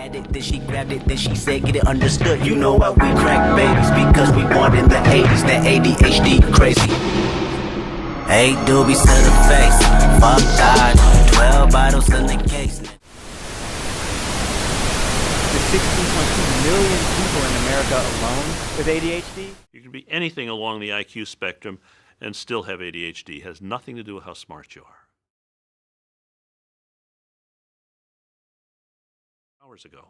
Had it, then she grabbed it, then she said, get it understood. You know why we crack babies, because we born in the 80s, that ADHD crazy. 8 doobies to the face, fuck God, 12 bottles in the case. There's 16.2 million people in America alone with ADHD. You can be anything along the IQ spectrum and still have ADHD. It has nothing to do with how smart you are. Hours ago.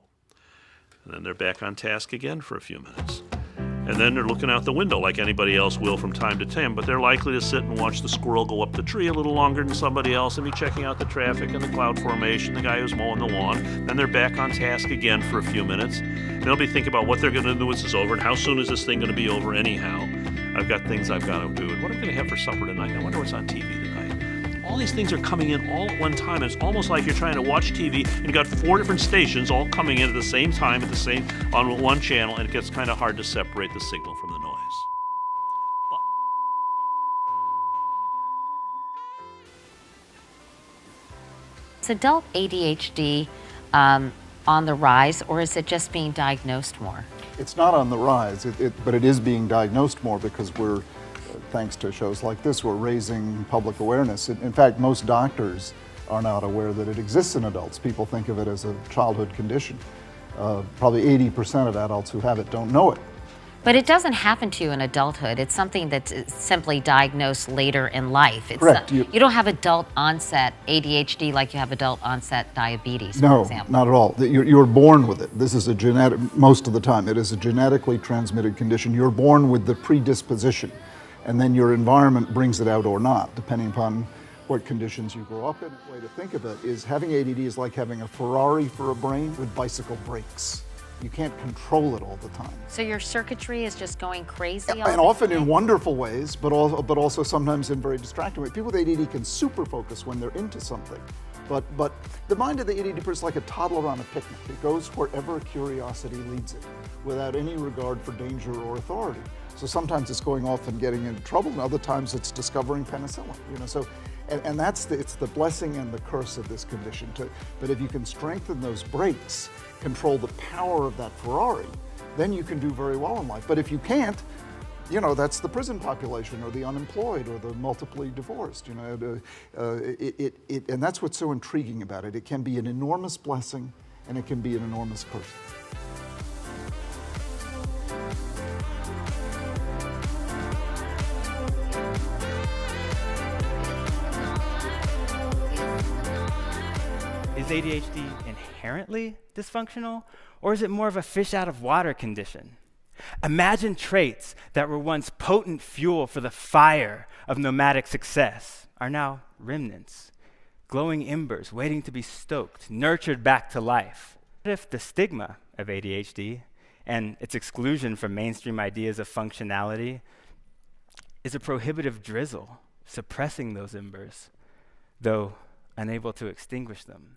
And then they're back on task again for a few minutes. And then they're looking out the window like anybody else will from time to time, but they're likely to sit and watch the squirrel go up the tree a little longer than somebody else and be checking out the traffic and the cloud formation, the guy who's mowing the lawn. Then they're back on task again for a few minutes. They'll be thinking about what they're going to do once it's over and how soon is this thing going to be over anyhow. I've got things I've got to do. And what am I going to have for supper tonight? I wonder what's on TV tonight. All these things are coming in all at one time. It's almost like you're trying to watch TV and you've got 4 different stations all coming in at the same time on one channel, and it gets kind of hard to separate the signal from the noise. Is adult ADHD on the rise, or is it just being diagnosed more? It's not on the rise, but it is being diagnosed more because we're, thanks to shows like this, we're raising public awareness. In fact, most doctors are not aware that it exists in adults. People think of it as a childhood condition. Probably 80% of adults who have it don't know it. But it doesn't happen to you in adulthood. It's something that's simply diagnosed later in life. It's Correct. You don't have adult onset ADHD like you have adult onset diabetes, No, for example. not at all. You're born with it. This is a genetic, most of the time, it is a genetically transmitted condition. You're born with the predisposition, and then your environment brings it out or not, depending upon what conditions you grow up in. The way to think of it is having ADD is like having a Ferrari for a brain with bicycle brakes. You can't control it all the time. So your circuitry is just going crazy all And the often time? in wonderful ways, but also sometimes in very distracting ways. People with ADD can super focus when they're into something. But the mind of the ADD person is like a toddler on a picnic. It goes wherever curiosity leads it, without any regard for danger or authority. So sometimes it's going off and getting into trouble, and other times it's discovering penicillin. So, and it's the blessing and the curse of this condition. But if you can strengthen those brakes, control the power of that Ferrari, then you can do very well in life. But if you can't, that's the prison population or the unemployed or the multiply divorced. And that's what's so intriguing about it. It can be an enormous blessing and it can be an enormous curse. Is ADHD inherently dysfunctional, or is it more of a fish out of water condition? Imagine traits that were once potent fuel for the fire of nomadic success are now remnants, glowing embers waiting to be stoked, nurtured back to life. What if the stigma of ADHD and its exclusion from mainstream ideas of functionality is a prohibitive drizzle, suppressing those embers, though unable to extinguish them?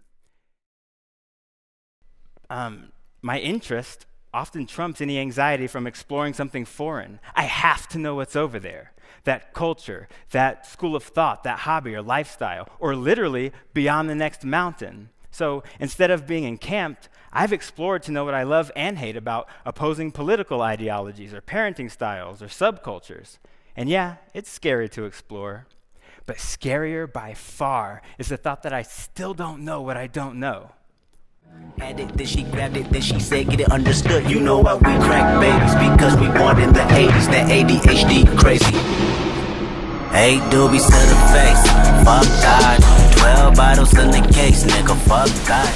My interest often trumps any anxiety from exploring something foreign. I have to know what's over there. That culture, that school of thought, that hobby or lifestyle, or literally beyond the next mountain. So instead of being encamped, I've explored to know what I love and hate about opposing political ideologies or parenting styles or subcultures. And yeah, it's scary to explore. But scarier by far is the thought that I still don't know what I don't know. Had it, then she grabbed it, then she said, get it understood. You know why we crack babies, because we born in the 80s, that ADHD crazy. 8 doobies to the face, fuck God, 12 bottles in the case, nigga, fuck God.